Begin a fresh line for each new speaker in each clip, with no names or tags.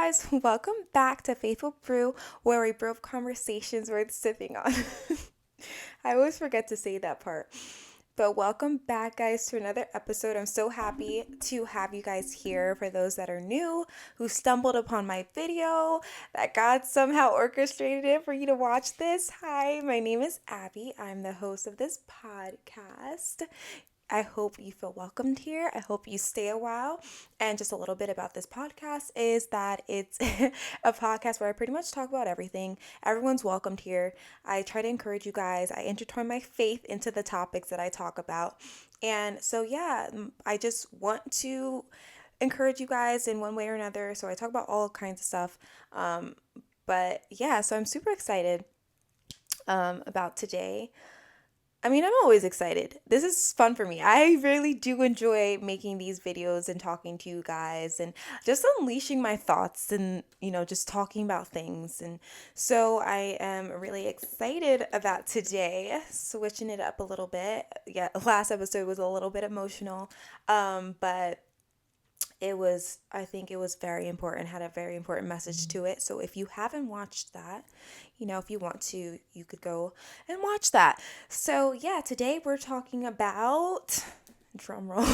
guys, welcome back to Faithful Brew, where we brew up conversations worth sipping on. I always forget to say that part. But welcome back, guys, to another episode. I'm so happy to have you guys here. For those that are new, who stumbled upon my video, that God somehow orchestrated it for you to watch this. Hi, my name is Abby. I'm the host of this podcast. I hope you feel welcomed here. I hope you stay a while. And just a little bit about this podcast is that it's a podcast where I pretty much talk about everything. Everyone's welcomed here. I try to encourage you guys. I intertwine my faith into the topics that I talk about. And so, yeah, I just want to encourage you guys in one way or another. So I talk about all kinds of stuff. But yeah, so I'm super excited about today. I'm always excited. This is fun for me. I really do enjoy making these videos and talking to you guys and just unleashing my thoughts and, just talking about things. And so I am really excited about today, switching it up a little bit. Yeah, last episode was a little bit emotional, but I think it was very important, had a very important message to it. So if you haven't watched that, if you want to, you could go and watch that. So yeah, today we're talking about, drum roll,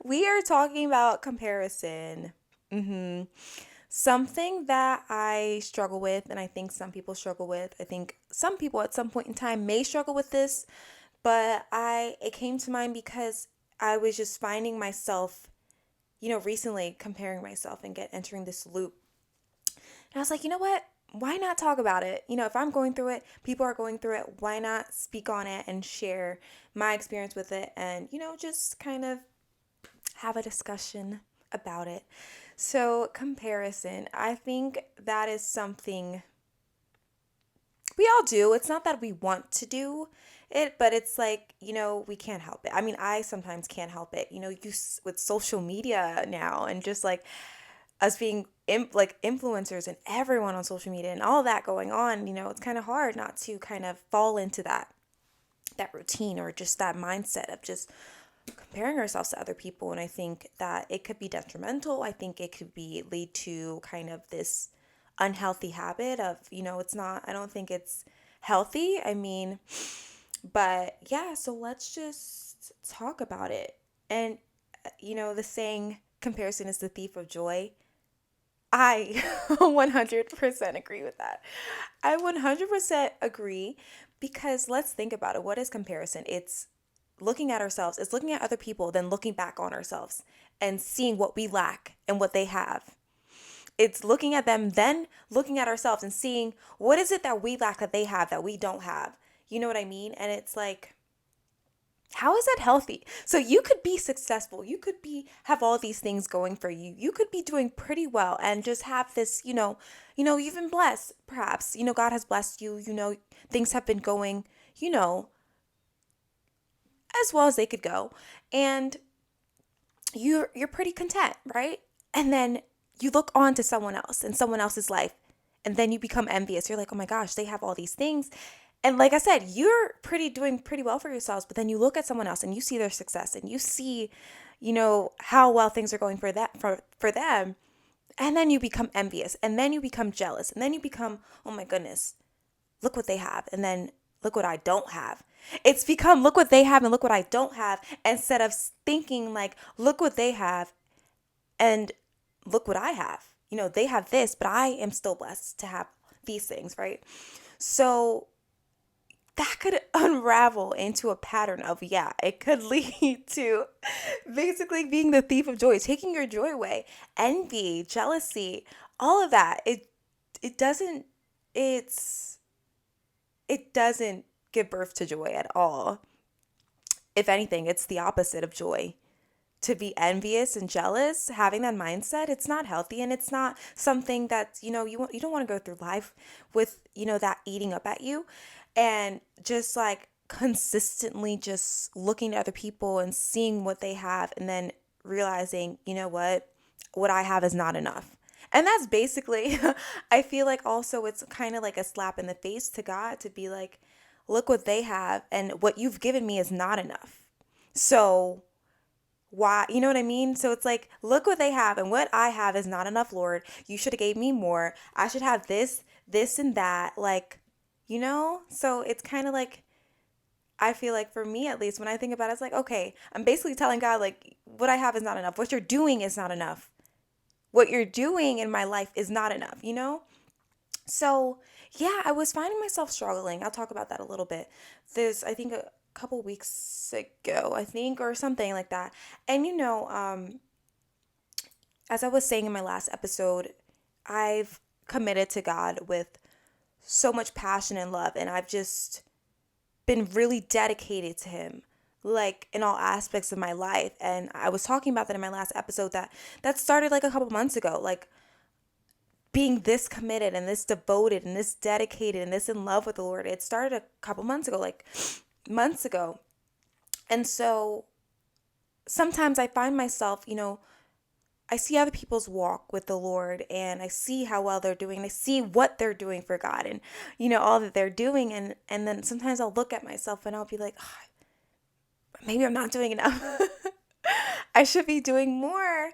we are talking about comparison. Something that I struggle with, and I think some people struggle with. I think some people at some point in time may struggle with this, but it came to mind because I was just finding myself, recently comparing myself and entering this loop. And I was like, you know what? Why not talk about it? If I'm going through it, people are going through it. Why not speak on it and share my experience with it and, just kind of have a discussion about it. So, comparison, I think that is something we all do. It's not that we want to do it, but it's like, we can't help it. I sometimes can't help it. With social media now and just like us being influencers and everyone on social media and all that going on, it's kind of hard not to kind of fall into that routine or just that mindset of just comparing ourselves to other people. And I think that it could be detrimental. I think it could lead to kind of this unhealthy habit of, I don't think it's healthy. But yeah, so let's just talk about it. And, the saying, comparison is the thief of joy. I 100% agree with that. I 100% agree because let's think about it. What is comparison? It's looking at ourselves, it's looking at other people, then looking back on ourselves and seeing what we lack and what they have. It's looking at them, then looking at ourselves and seeing what is it that we lack that they have that we don't have. You know what I mean? And it's like, how is that healthy? So you could be successful. You could have all these things going for you. You could be doing pretty well and just have this, you've been blessed, perhaps. God has blessed you. Things have been going, as well as they could go. And you're pretty content, right? And then you look on to someone else and someone else's life. And then you become envious. You're like, oh my gosh, they have all these things. And like I said, you're doing pretty well for yourselves, but then you look at someone else and you see their success and you see, how well things are going for them. And then you become envious and then you become jealous and then you become, oh my goodness, look what they have. And then look what I don't have. It's become look what they have and look what I don't have instead of thinking like, look what they have and look what I have. They have this, but I am still blessed to have these things, right? So that could unravel into a pattern of, it could lead to basically being the thief of joy, taking your joy away, envy, jealousy, all of that. It doesn't give birth to joy at all. If anything, it's the opposite of joy. To be envious and jealous, having that mindset, it's not healthy, and it's not something that, you don't want to go through life with, that eating up at you. And just like consistently just looking at other people and seeing what they have and then realizing, what I have is not enough. And that's basically, I feel like also it's kind of like a slap in the face to God to be like, look what they have and what you've given me is not enough. So Why? You know what I mean? So it's like, look what they have, and what I have is not enough, Lord. You should have gave me more. I should have this and that. Like, So it's kind of like, I feel like for me, at least, when I think about it, it's like, okay, I'm basically telling God, like, what I have is not enough. What you're doing is not enough. What you're doing in my life is not enough? So, yeah, I was finding myself struggling. I'll talk about that a little bit. I think a couple weeks ago, I think, or something like that. And, as I was saying in my last episode, I've committed to God with so much passion and love, and I've just been really dedicated to Him, like in all aspects of my life. And I was talking about that in my last episode, that started like a couple months ago, like being this committed and this devoted and this dedicated and this in love with the Lord. It started a couple months ago, like months ago. And so sometimes I find myself, I see other people's walk with the Lord, and I see how well they're doing. And I see what they're doing for God, and all that they're doing. And then sometimes I'll look at myself and I'll be like, oh, maybe I'm not doing enough. I should be doing more.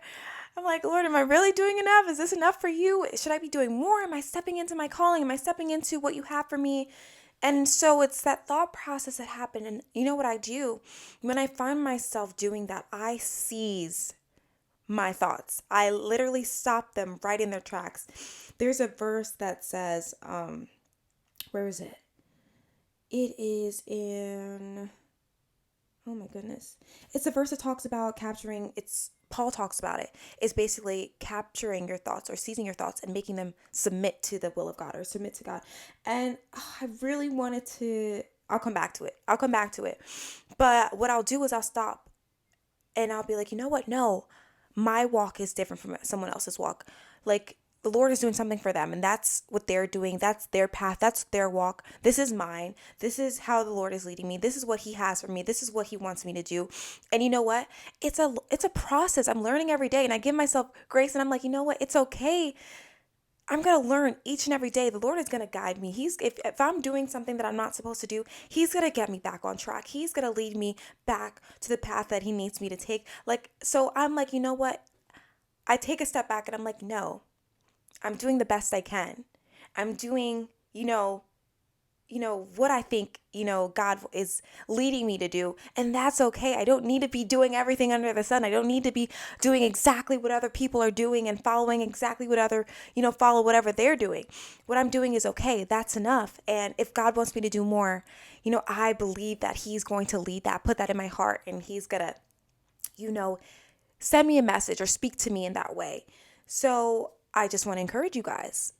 I'm like, Lord, am I really doing enough? Is this enough for you? Should I be doing more? Am I stepping into my calling? Am I stepping into what you have for me? And so it's that thought process that happened. And you know what I do? When I find myself doing that, I seize my thoughts. I literally stop them right in their tracks. There's a verse that says, where is it? It is in, oh my goodness. It's a verse that talks about capturing, Paul talks about it. It's basically capturing your thoughts or seizing your thoughts and making them submit to the will of God or submit to God. And I really wanted to, I'll come back to it. But what I'll do is I'll stop and I'll be like, you know what? No, my walk is different from someone else's walk. Like, the Lord is doing something for them, and that's what they're doing. That's their path. That's their walk. This is mine. This is how the Lord is leading me. This is what He has for me. This is what He wants me to do. And you know what? It's a process. I'm learning every day, and I give myself grace, and I'm like, you know what? It's okay. I'm going to learn each and every day. The Lord is going to guide me. If I'm doing something that I'm not supposed to do, He's going to get me back on track. He's going to lead me back to the path that He needs me to take. Like, so I'm like, you know what? I take a step back and I'm like, no, I'm doing the best I can. I'm doing, what I think, God is leading me to do. And that's okay. I don't need to be doing everything under the sun. I don't need to be doing exactly what other people are doing and following exactly what follow whatever they're doing. What I'm doing is okay. That's enough. And if God wants me to do more, I believe that He's going to lead that, put that in my heart, and He's going to, send me a message or speak to me in that way. So I just want to encourage you guys,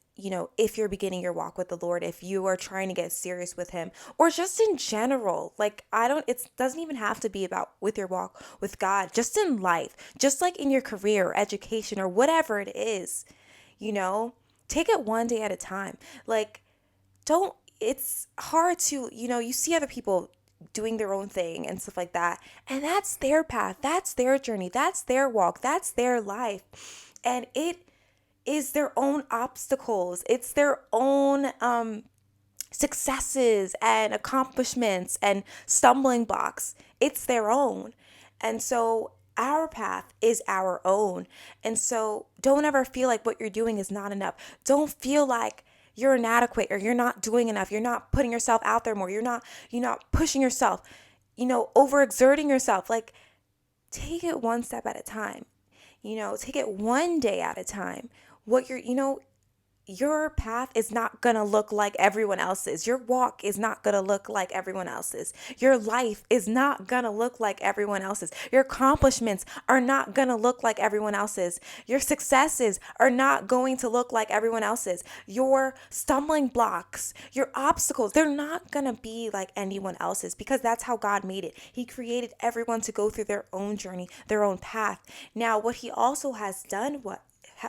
if you're beginning your walk with the Lord, if you are trying to get serious with Him, or just in general, like it doesn't even have to be about with your walk with God, just in life, just like in your career, or education, or whatever it is, take it one day at a time. Like, it's hard to, you see other people doing their own thing and stuff like that. And that's their path. That's their journey. That's their walk. That's their life. And it is their own obstacles. It's their own successes and accomplishments and stumbling blocks. It's their own. And so our path is our own. And so don't ever feel like what you're doing is not enough. Don't feel like you're inadequate or you're not doing enough. You're not putting yourself out there more. You're not pushing yourself, overexerting yourself. Like, take it one step at a time. Take it one day at a time. Your path is not going to look like everyone else's. Your walk is not going to look like everyone else's. Your life is not going to look like everyone else's. Your accomplishments are not going to look like everyone else's. Your successes are not going to look like everyone else's. Your stumbling blocks, your obstacles, they're not going to be like anyone else's, because that's how God made it. He created everyone to go through their own journey, their own path. Now, what He also has done,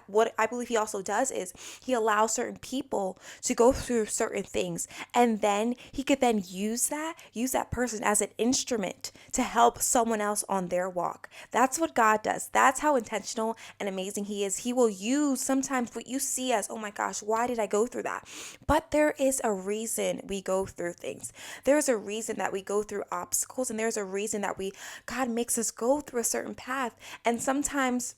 what I believe he also does is he allows certain people to go through certain things, and then he could then use that person as an instrument to help someone else on their walk. That's what God does. That's how intentional and amazing he is. He will use sometimes what you see as, oh my gosh, why did I go through that? But there is a reason we go through things. There's a reason that we go through obstacles, and there's a reason that God makes us go through a certain path. And sometimes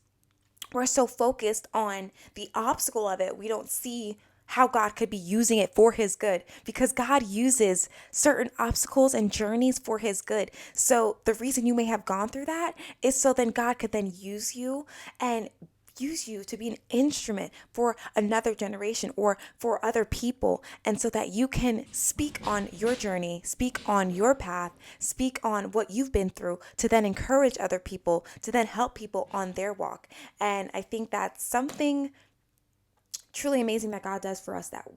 we're so focused on the obstacle of it, we don't see how God could be using it for his good, because God uses certain obstacles and journeys for his good. So the reason you may have gone through that is so then God could then use you to be an instrument for another generation or for other people. And so that you can speak on your journey, speak on your path, speak on what you've been through to then encourage other people, to then help people on their walk. And I think that's something truly amazing that God does for us, that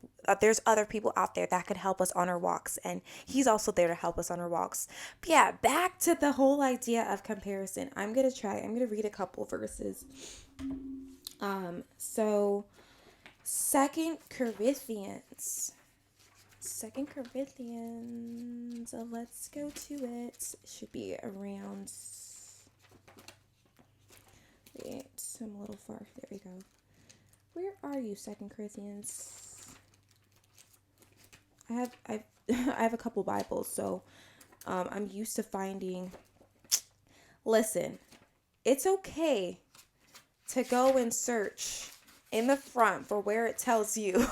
there's other people out there that could help us on our walks, and he's also there to help us on our walks. But yeah, back to the whole idea of comparison. I'm going to read a couple verses. So Second Corinthians, let's go to it. It should be around, wait, I'm a little far. There we go. Where are you, Second Corinthians? I have a couple Bibles, so I'm used to finding. Listen, it's okay to go and search in the front for where it tells you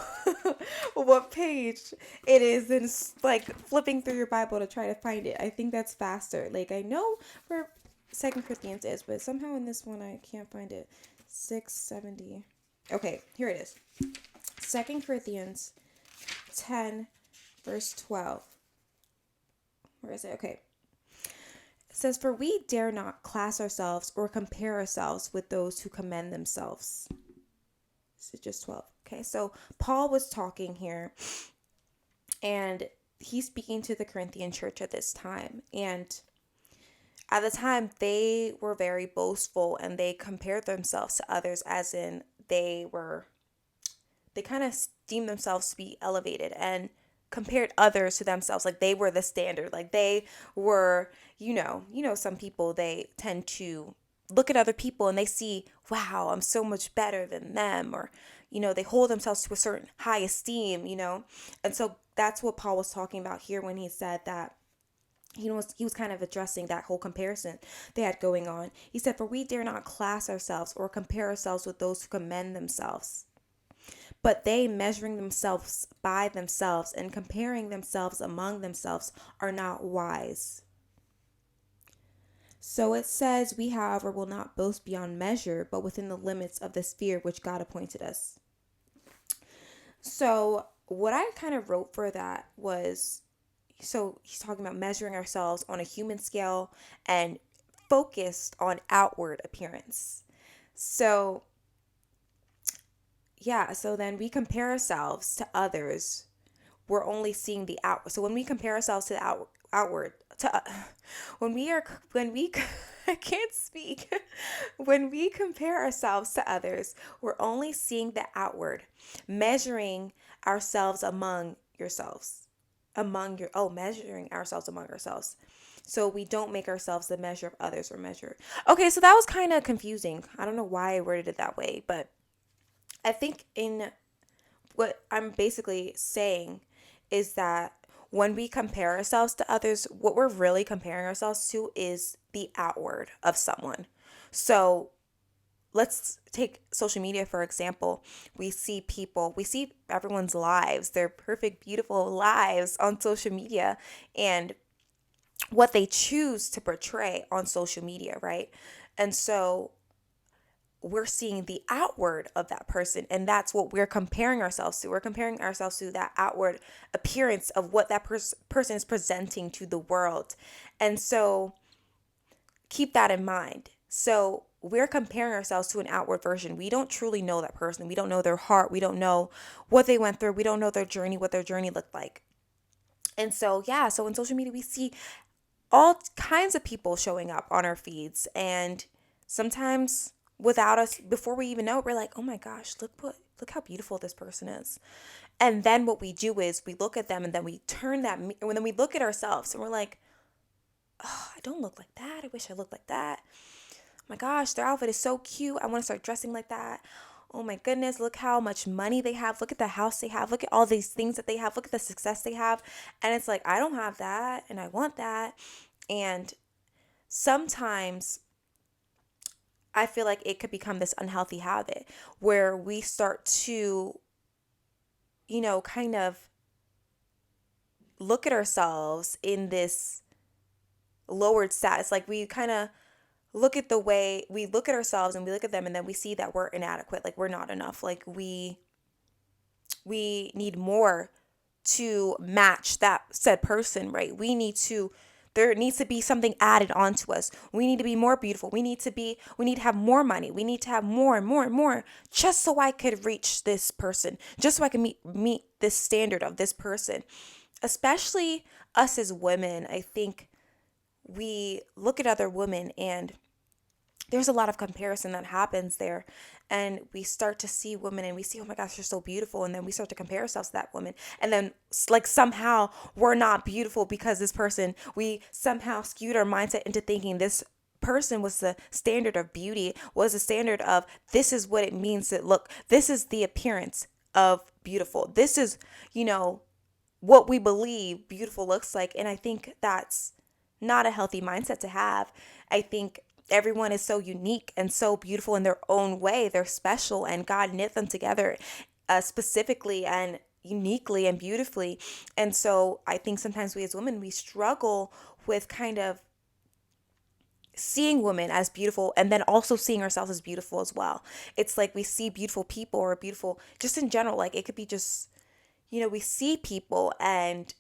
what page it is, and like flipping through your Bible to try to find it. I think that's faster. Like, I know where Second Corinthians is, but somehow in this one I can't find it. 670. Okay, here it is. 2 Corinthians 10, verse 12. Where is it? Okay. It says, "For we dare not class ourselves or compare ourselves with those who commend themselves." This is just 12. Okay, so Paul was talking here, and he's speaking to the Corinthian church at this time. And at the time, they were very boastful, and they compared themselves to others, as in they kind of deemed themselves to be elevated and compared others to themselves. Like they were the standard. Like they were, some people, they tend to look at other people and they see, wow, I'm so much better than them. Or, they hold themselves to a certain high esteem, And so that's what Paul was talking about here when he said that. He was kind of addressing that whole comparison they had going on. He said, "For we dare not class ourselves or compare ourselves with those who commend themselves. But they, measuring themselves by themselves and comparing themselves among themselves, are not wise." So it says, "We, however, will not boast beyond measure, but within the limits of the sphere which God appointed us." So what I kind of wrote for that was, so he's talking about measuring ourselves on a human scale and focused on outward appearance. So yeah, so then we compare ourselves to others. We're only seeing the outward. So when we compare ourselves to the outward, when we I can't speak. When we compare ourselves to others, we're only seeing the outward, measuring ourselves among yourselves. Measuring ourselves among ourselves. So we don't make ourselves the measure of others or measure. Okay, so that was kind of confusing. I don't know why I worded it that way, but I think in what I'm basically saying is that when we compare ourselves to others, what we're really comparing ourselves to is the outward of someone. So let's take social media, for example. We see everyone's lives, their perfect, beautiful lives on social media, and what they choose to portray on social media, right? And so we're seeing the outward of that person, and that's what we're comparing ourselves to. We're comparing ourselves to that outward appearance of what that person is presenting to the world. And so keep that in mind. So we're comparing ourselves to an outward version. We don't truly know that person. We don't know their heart. We don't know what they went through. We don't know their journey, what their journey looked like. And so, yeah, so in social media, we see all kinds of people showing up on our feeds. And sometimes without us, before we even know it, we're like, oh my gosh, look how beautiful this person is. And then what we do is we look at them and then we turn that, and then we look at ourselves and we're like, oh, I don't look like that. I wish I looked like that. Oh my gosh, their outfit is so cute. I want to start dressing like that. Oh my goodness, look how much money they have. Look at the house they have. Look at all these things that they have. Look at the success they have. And it's like, I don't have that and I want that. And sometimes I feel like it could become this unhealthy habit where we start to, kind of look at ourselves in this lowered status. Like we kind of look at the way we look at ourselves and we look at them and then we see that we're inadequate, like we're not enough, like we need more to match that said person, right? There needs to be something added onto us. We need to be more beautiful. We need to have more money. We need to have more and more and more just so I could reach this person, just so I can meet this standard of this person. Especially us as women, I think we look at other women and there's a lot of comparison that happens there. And we start to see women and we see, oh my gosh, they're so beautiful. And then we start to compare ourselves to that woman. And then like somehow we're not beautiful because this person, we somehow skewed our mindset into thinking this person was the standard of beauty, was the standard of this is what it means to look. This is the appearance of beautiful. This is, what we believe beautiful looks like. And I think that's not a healthy mindset to have. I think everyone is so unique and so beautiful in their own way. They're special and God knit them together specifically and uniquely and beautifully. And so I think sometimes we as women, we struggle with kind of seeing women as beautiful and then also seeing ourselves as beautiful as well. It's like we see beautiful people or beautiful, just in general, like it could be just, we see people and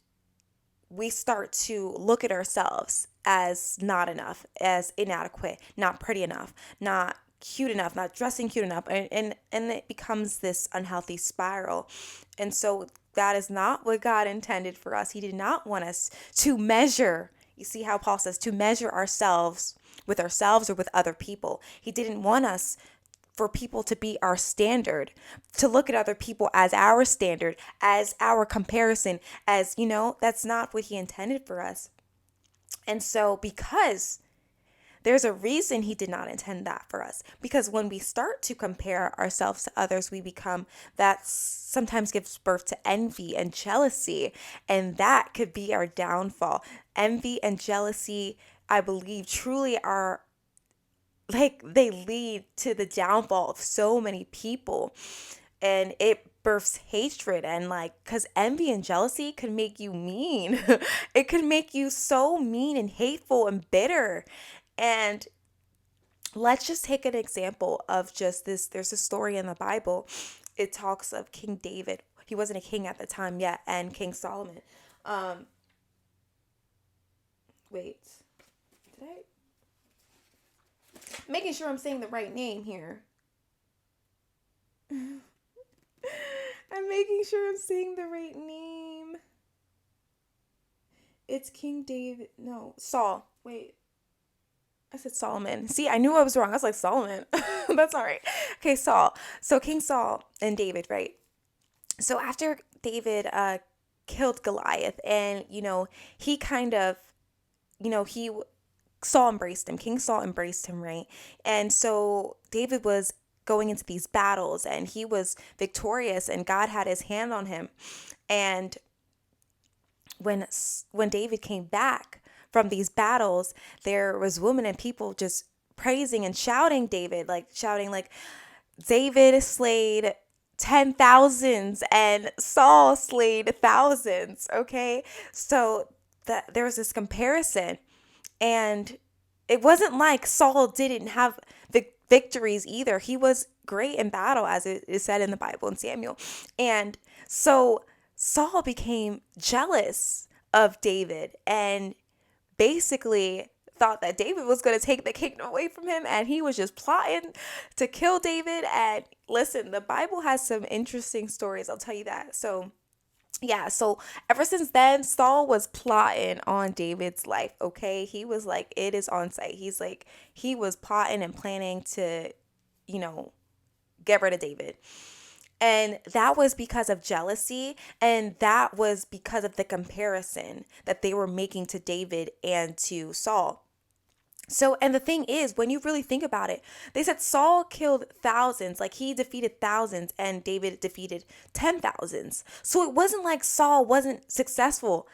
we start to look at ourselves as not enough, as inadequate, not pretty enough, not cute enough, not dressing cute enough. And it becomes this unhealthy spiral. And so that is not what God intended for us. He did not want us to measure. You see how Paul says to measure ourselves or with other people. He didn't want us for people to be our standard, to look at other people as our standard, as our comparison, as, that's not what he intended for us. And so because there's a reason he did not intend that for us, because when we start to compare ourselves to others, that sometimes gives birth to envy and jealousy, and that could be our downfall. Envy and jealousy, I believe, truly are they lead to the downfall of so many people, and it births hatred. And because envy and jealousy can make you mean. It can make you so mean and hateful and bitter. And let's just take an example of just this. There's a story in the Bible. It talks of King David. He wasn't a king at the time yet, and King Solomon. Wait, did I? Making sure I'm saying the right name here. I'm making sure I'm saying the right name. It's King David. No, Saul. Wait. I said Solomon. See, I knew I was wrong. I was like, Solomon. That's all right. Okay, Saul. So King Saul and David, right? So after David killed Goliath and, he kind of, Saul embraced him. King Saul embraced him, right? And so David was going into these battles and he was victorious and God had his hand on him. And when David came back from these battles, there was women and people just praising and shouting David, David slayed 10,000s and Saul slayed thousands. Okay. So there was this comparison. And it wasn't like Saul didn't have victories either. He was great in battle, as it is said in the Bible in Samuel. And so Saul became jealous of David and basically thought that David was going to take the kingdom away from him. And he was just plotting to kill David. And listen, the Bible has some interesting stories. I'll tell you that. So yeah, so ever since then, Saul was plotting on David's life, okay? He was like, it is on site. He was plotting and planning to get rid of David. And that was because of jealousy, and that was because of the comparison that they were making to David and to Saul. So, and the thing is, when you really think about it, they said Saul killed thousands, like he defeated thousands, and David defeated 10,000s. So it wasn't like Saul wasn't successful.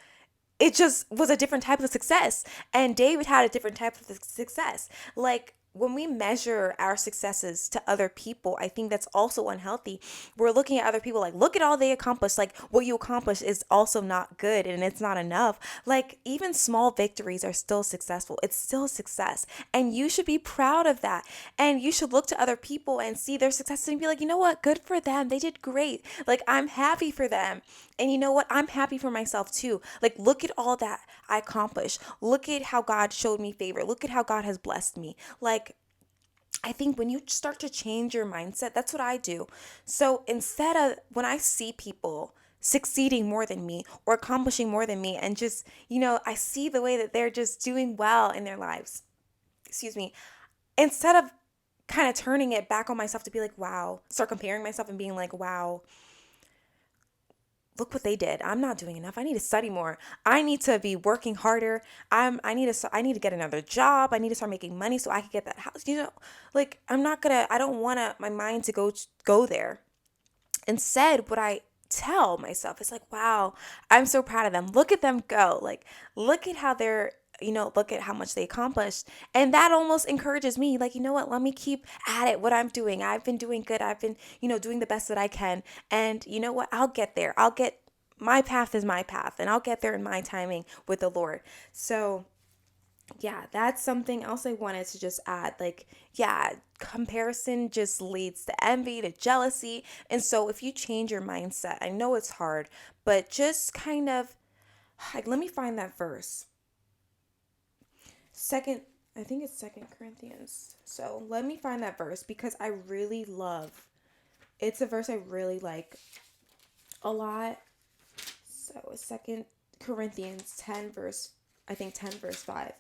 It just was a different type of success. And David had a different type of success. Like, when we measure our successes to other people, I think that's also unhealthy. We're looking at other people like, look at all they accomplished. Like, what you accomplished is also not good and it's not enough. Like, even small victories are still successful. It's still success. And you should be proud of that. And you should look to other people and see their successes and be like, you know what? Good for them. They did great. Like, I'm happy for them. And you know what? I'm happy for myself too. Like, look at all that I accomplished. Look at how God showed me favor. Look at how God has blessed me. Like, I think when you start to change your mindset, that's what I do. So instead of when I see people succeeding more than me or accomplishing more than me, and just, I see the way that they're just doing well in their lives, excuse me, instead of kind of turning it back on myself to be like, wow, start comparing myself and being like, wow, look what they did. I'm not doing enough. I need to study more. I need to be working harder. I need to get another job. I need to start making money so I can get that house. Like, I don't want my mind to go there. Instead, what I tell myself is like, wow, I'm so proud of them. Look at them go. Like, look at how they're, look at how much they accomplished. And that almost encourages me, like, you know what, let me keep at it, what I'm doing. I've been doing good. I've been, doing the best that I can. And you know what, I'll get there. My path is my path, and I'll get there in my timing with the Lord. So yeah, that's something else I wanted to just add. Like, yeah, comparison just leads to envy, to jealousy. And so if you change your mindset, I know it's hard, but just kind of, like, let me find that verse. I think it's Second Corinthians. So let me find that verse because it's a verse I really like a lot. So it's 2 Corinthians 10 verse 5.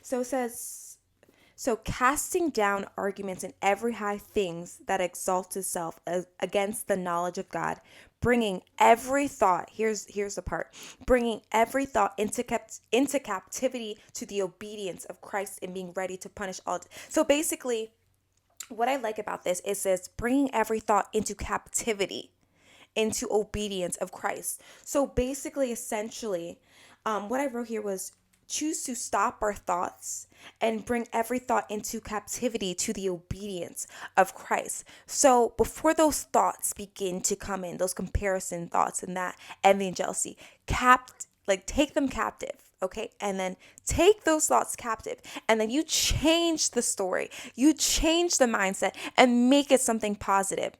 So it says, so casting down arguments and every high things that exalts itself against the knowledge of God, bringing every thought, here's the part, bringing every thought into captivity to the obedience of Christ and being ready to punish all. So basically, what I like about this is this bringing every thought into captivity, into obedience of Christ. So basically, essentially, what I wrote here was choose to stop our thoughts and bring every thought into captivity to the obedience of Christ. So before those thoughts begin to come in, those comparison thoughts and that envy and jealousy, take them captive. Okay. And then take those thoughts captive. And then you change the story. You change the mindset and make it something positive.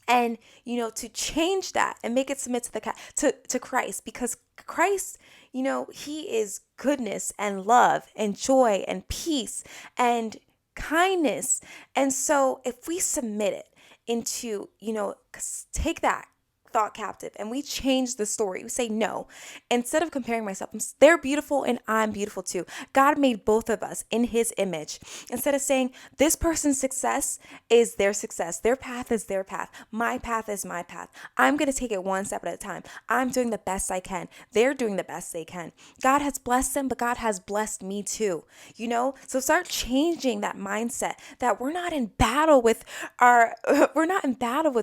And, to change that and make it submit to Christ, because Christ, he is goodness and love and joy and peace and kindness. And so if we submit it into, take that thought captive and we change the story. We say, no, instead of comparing myself, they're beautiful and I'm beautiful too. God made both of us in his image. Instead of saying this person's success is their success, their path is their path, my path is my path, I'm going to take it one step at a time. I'm doing the best I can. They're doing the best they can. God has blessed them, but God has blessed me too. So start changing that mindset that we're not in battle with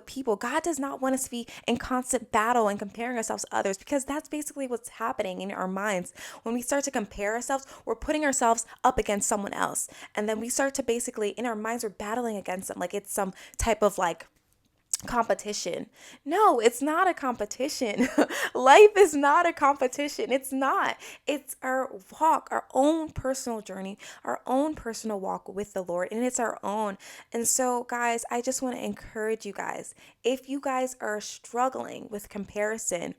people. God does not want us to be in constant battle and comparing ourselves to others, because that's basically what's happening in our minds. When we start to compare ourselves, we're putting ourselves up against someone else. And then we start to basically, in our minds, we're battling against them like it's some type of like competition. No, it's not a competition. Life is not a competition. It's not. It's our walk, our own personal journey, our own personal walk with the Lord, and it's our own. And so, guys, I just want to encourage you guys, if you guys are struggling with comparison,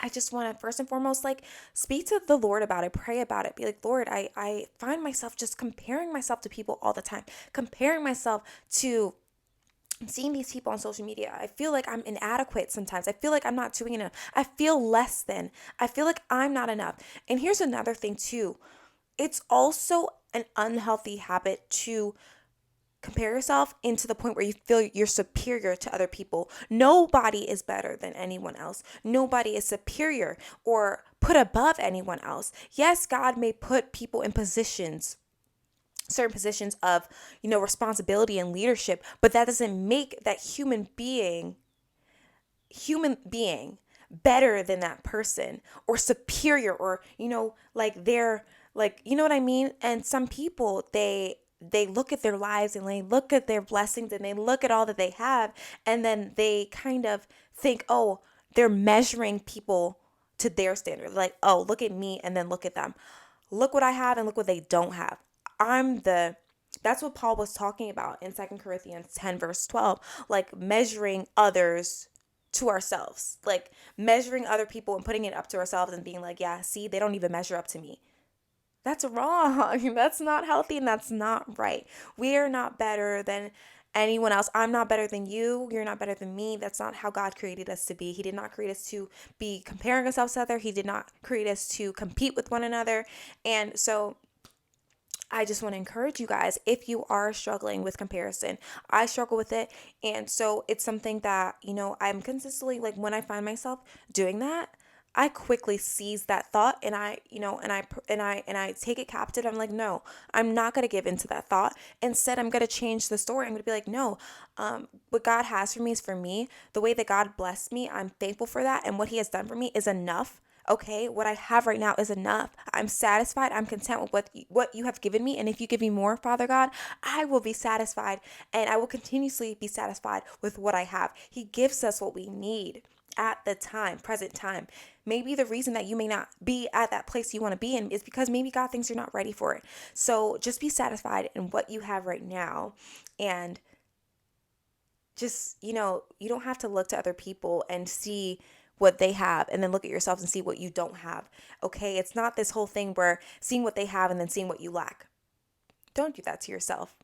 I just want to first and foremost, speak to the Lord about it, pray about it, be like, Lord, I find myself just comparing myself to people all the time, comparing myself to seeing these people on social media. I feel like I'm inadequate sometimes. I feel like I'm not doing enough. I feel less than. I feel like I'm not enough. And here's another thing too. it's also an unhealthy habit to compare yourself into the point where you feel you're superior to other people. Nobody is better than anyone else. Nobody is superior or put above anyone else. Yes, God may put people in positions, certain positions of, responsibility and leadership, but that doesn't make that human being better than that person or superior, or like they're like, you know what I mean? And some people, they look at their lives and they look at their blessings and they look at all that they have, and then they kind of think, oh, they're measuring people to their standard, like, oh, look at me and then look at them, look what I have and look what they don't have. That's what Paul was talking about in 2 Corinthians 10 verse 12, like measuring others to ourselves, like measuring other people and putting it up to ourselves and being like, yeah, see, they don't even measure up to me. That's wrong. That's not healthy and that's not right. We are not better than anyone else. I'm not better than you. You're not better than me. That's not how God created us to be. He did not create us to be comparing ourselves to others. He did not create us to compete with one another. And so I just want to encourage you guys, if you are struggling with comparison, I struggle with it. And so it's something that, I'm consistently, like, when I find myself doing that, I quickly seize that thought and I take it captive. I'm like, no, I'm not going to give into that thought. Instead, I'm going to change the story. I'm going to be like, no, what God has for me is for me. The way that God blessed me, I'm thankful for that. And what he has done for me is enough. Okay, what I have right now is enough. I'm satisfied. I'm content with what you have given me. And if you give me more, Father God, I will be satisfied, and I will continuously be satisfied with what I have. He gives us what we need at the present time. Maybe the reason that you may not be at that place you want to be in is because maybe God thinks you're not ready for it. So just be satisfied in what you have right now. And just, you don't have to look to other people and see what they have and then look at yourself and see what you don't have. Okay, it's not this whole thing where seeing what they have and then seeing what you lack. Don't do that to yourself.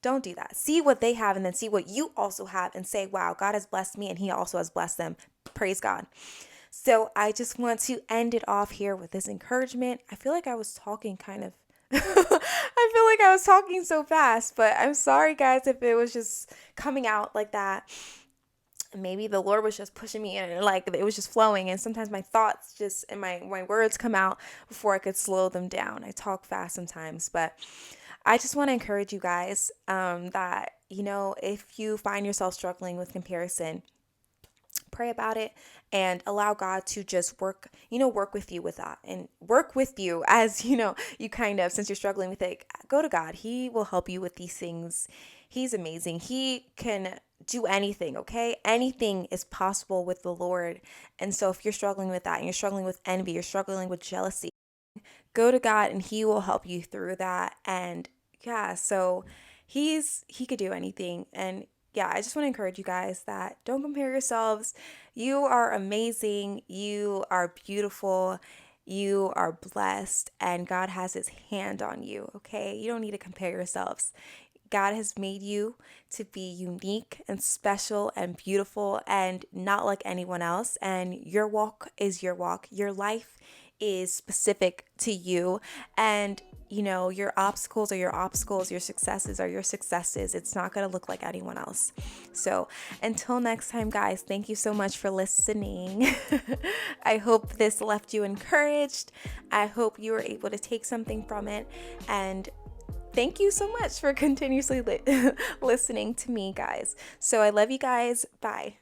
Don't do that. See what they have and then see what you also have and say, wow, God has blessed me and he also has blessed them. Praise God. So I just want to end it off here with this encouragement. I feel like I was talking kind of I feel like I was talking so fast, but I'm sorry guys if it was just coming out like that. Maybe the Lord was just pushing me in, and like it was just flowing, and sometimes my thoughts just and my words come out before I could slow them down. I talk fast sometimes, but I just want to encourage you guys that, if you find yourself struggling with comparison, pray about it and allow God to just work with you with that, and work with you as, you kind of, since you're struggling with it, go to God. He will help you with these things. He's amazing. He can do anything, okay? Anything is possible with the Lord. And so if you're struggling with that and you're struggling with envy, you're struggling with jealousy, go to God and he will help you through that. And yeah, so he could do anything. And yeah, I just want to encourage you guys that don't compare yourselves. You are amazing. You are beautiful. You are blessed, and God has his hand on you, okay? You don't need to compare yourselves. God has made you to be unique and special and beautiful and not like anyone else. And your walk is your walk. Your life is specific to you. And, your obstacles are your obstacles. Your successes are your successes. It's not going to look like anyone else. So until next time, guys, thank you so much for listening. I hope this left you encouraged. I hope you were able to take something from it. And thank you so much for continuously listening to me, guys. So I love you guys. Bye.